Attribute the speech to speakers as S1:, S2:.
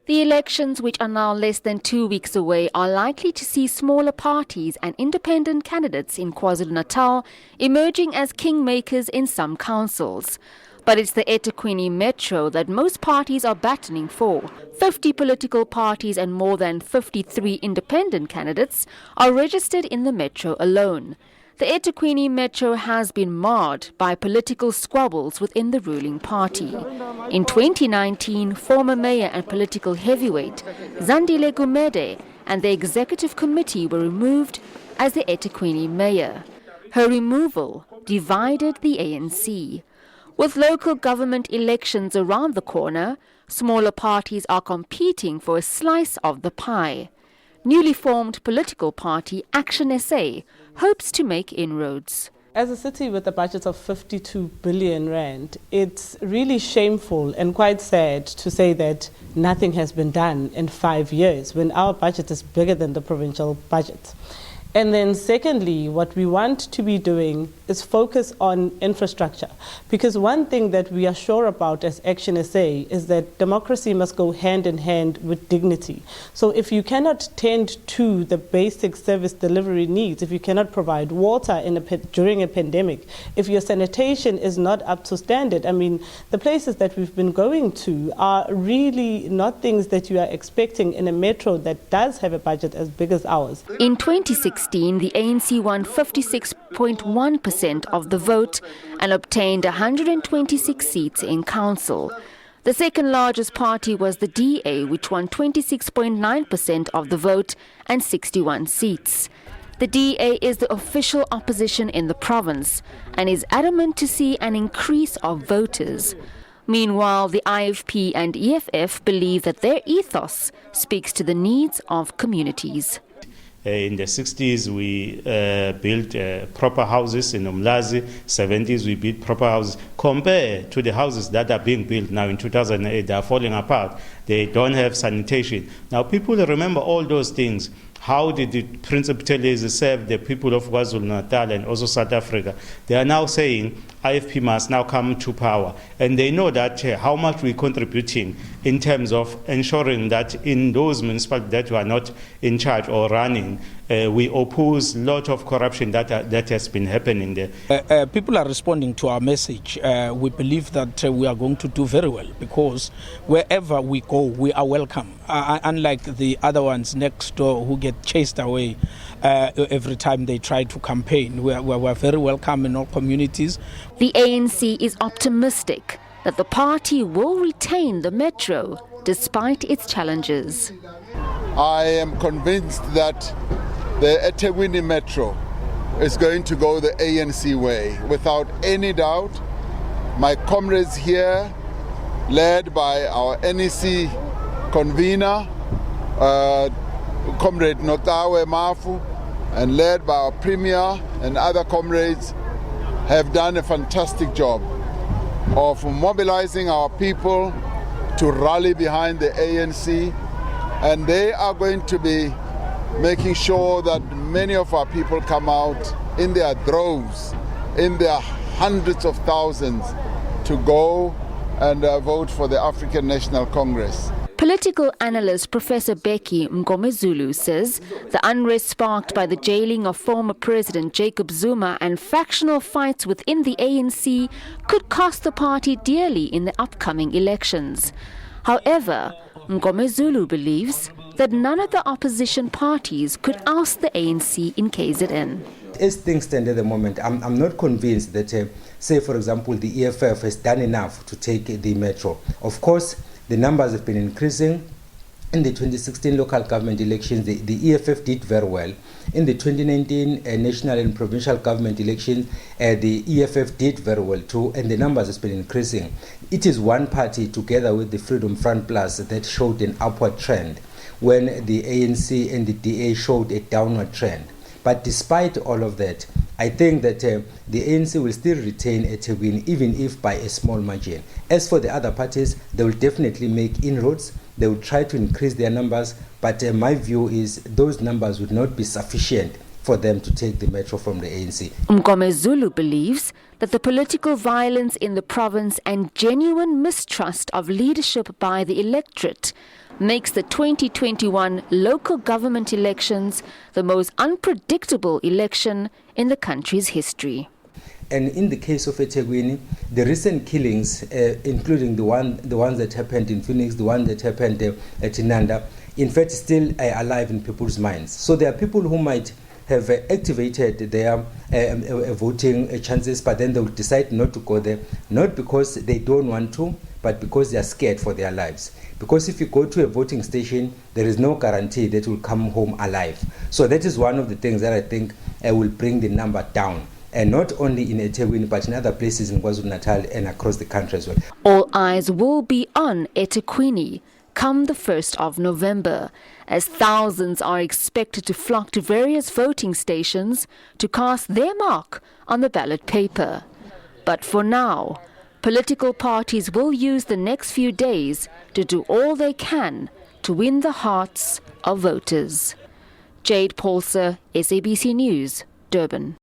S1: The elections, which are now less than 2 weeks away, are likely to see smaller parties and independent candidates in KwaZulu-Natal emerging as kingmakers in some councils. But it's the Ethekwini Metro that most parties are battling for. 50 political parties and more than 53 independent candidates are registered in the Metro alone. The Ethekwini Metro has been marred by political squabbles within the ruling party. In 2019, former mayor and political heavyweight Zandile Gumede and the executive committee were removed as the Ethekwini mayor. Her removal divided the ANC. With local government elections around the corner, smaller parties are competing for a slice of the pie. Newly formed political party Action SA hopes to make inroads.
S2: As a city with a budget of 52 billion rand, it's really shameful and quite sad to say that nothing has been done in 5 years when our budget is bigger than the provincial budget. And then secondly, what we want to be doing is focus on infrastructure. Because one thing that we are sure about as Action SA is that democracy must go hand in hand with dignity. So if you cannot tend to the basic service delivery needs, if you cannot provide water during a pandemic, if your sanitation is not up to standard, I mean, the places that we've been going to are really not things that you are expecting in a metro that does have a budget as big as ours.
S1: In 2016, the ANC won 56.1% of the vote and obtained 126 seats in council. The second largest party was the DA, which won 26.9% of the vote and 61 seats. The DA is the official opposition in the province and is adamant to see an increase of voters. Meanwhile, the IFP and EFF believe that their ethos speaks to the needs of communities.
S3: In the 60s, we built proper houses in Umlazi. 70s, we built proper houses. Compared to the houses that are being built now in 2008, they are falling apart. They don't have sanitation. Now, people remember all those things. How did the Prince Buthelezi serve the people of KwaZulu-Natal and also South Africa? They are now saying IFP must now come to power. And they know that how much we're contributing in terms of ensuring that in those municipalities that are not in charge or running, we oppose a lot of corruption that has been happening there.
S4: People are responding to our message. We believe that we are going to do very well because wherever we go, we are welcome. Unlike the other ones next door who get chased away every time they try to campaign. We're very welcome in all communities.
S1: The ANC is optimistic that the party will retain the Metro despite its challenges.
S5: I am convinced that the Ethekwini Metro is going to go the ANC way, without any doubt. My comrades here, led by our NEC convener, Comrade Notawe Mafu, and led by our Premier and other comrades, have done a fantastic job of mobilizing our people to rally behind the ANC, and they are going to be making sure that many of our people come out in their droves, in their hundreds of thousands, to go and vote for the African National Congress.
S1: Political analyst Professor Becky Mgomezulu says the unrest sparked by the jailing of former President Jacob Zuma and factional fights within the ANC could cost the party dearly in the upcoming elections. However, Mgomezulu believes that none of the opposition parties could oust the ANC in KZN.
S6: As things stand at the moment, I'm not convinced that, say for example, the EFF has done enough to take the Metro. Of course, the numbers have been increasing. In the 2016 local government elections, the EFF did very well. In the 2019 national and provincial government elections, the EFF did very well too, and the numbers have been increasing. It is one party, together with the Freedom Front Plus, that showed an upward trend, when the ANC and the DA showed a downward trend. But despite all of that, I think that the ANC will still retain Ethekwini, even if by a small margin. As for the other parties, they will definitely make inroads. They will try to increase their numbers, but my view is those numbers would not be sufficient for them to take the metro from the ANC.
S1: Zulu believes that the political violence in the province and genuine mistrust of leadership by the electorate makes the 2021 local government elections the most unpredictable election in the country's history.
S6: And in the case of Ethekwini, the recent killings, including the ones that happened in Phoenix, the one that happened at Inanda, in fact still alive in people's minds. So there are people who might have activated their voting chances, but then they will decide not to go there, not because they don't want to, but because they are scared for their lives. Because if you go to a voting station, there is no guarantee that you will come home alive. So that is one of the things that I think will bring the number down. And not only in Ethekwini, but in other places in KwaZulu-Natal and across the country as well.
S1: All eyes will be on Ethekwini come the 1st of November, as thousands are expected to flock to various voting stations to cast their mark on the ballot paper. But for now, political parties will use the next few days to do all they can to win the hearts of voters. Jade Paulser, SABC News, Durban.